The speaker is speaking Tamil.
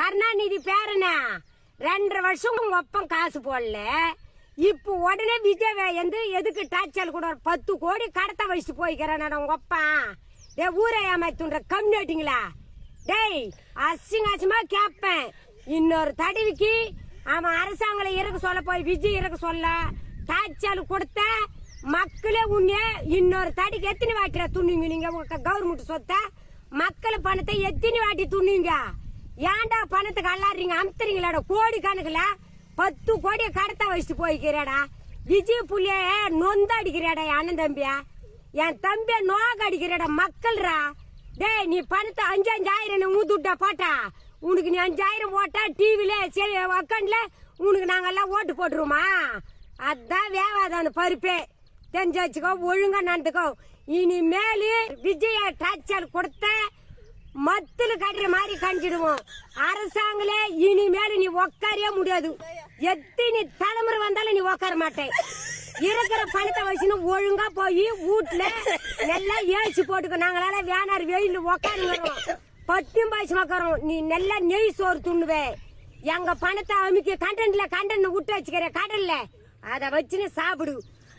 கருணாநிதி பேரனா 2.5 வருஷம் உங்க ஒப்பம் காசு போடல. இப்ப உடனே விஜய் எதுக்கு டாச்சல் கூட 10 கோடி கடத்த வச்சுட்டு போய்க்கிறேன் உங்க அப்பா. ஊரை ஏமாத்துன்ற கம்யூனிட்டிங்களா? டேய் அசிங்கமா கேப்பேன். இன்னொரு தடவைக்கு அவன் அரசாங்கம் இறக்க சொல்ல போய் விஜய் இறக்க சொல்ல டாச்சல் கொடுத்த மக்களே உன்ன இன்னொரு தடிக்கு எத்தனை வாட்டில துண்ணுங்க? நீங்க கவர்மெண்ட் சொத்த மக்கள் பணத்தை எத்தனை வாட்டி துண்ணுங்க? ஏன்டா பணத்துக்கு அல்லாடுறீங்க? அமுத்துறீங்களாடா கோடி கணக்குல 10 கோடியை கடத்த வச்சுட்டு போய்க்கிறாடா. விஜய் புள்ளிய நொந்த அடிக்கிறாடா அண்ணன் தம்பியா. என் தம்பிய நோக அடிக்கிறாடா மக்கள்ரா. டேய் நீ பணத்தை 5,000 ஊத்துட்டா போட்டா உனக்கு நீ 5,000 போட்டா டிவில சரி அக்கௌண்ட்ல உனக்கு நாங்கெல்லாம் ஓட்டு போட்டுருவோமா? அதான் வேவாதான பருப்பே. தெரிஞ்சு வச்சுக்கோ, ஒழுங்கா நடந்துக்கோ. இனிமேலு விஜய டாச்சல் கொடுத்த மத்துல கட்டுற மாதிரி கண்டிடுவோம். அரசாங்களே இனிமேல நீ உக்காரவே முடியாது. எத்தனை தலைமுறை வந்தாலும் நீ உக்கார மாட்டேன். இருக்கிற பணத்தை வச்சுன்னு ஒழுங்கா போய் வீட்டுல நல்லா ஏசி போட்டுக்க. நாங்களால வேணாரு வெயில் உக்காருங்க பட்டியும் பாய்ச்சி உக்காரோம். நீ நல்லா நெய் சோறு துண்ணுவே. எங்க பணத்தை அமுக்கி கண்டன்ல விட்டு வச்சுக்கிற கடல்ல அதை வச்சுன்னு சாப்பிடு.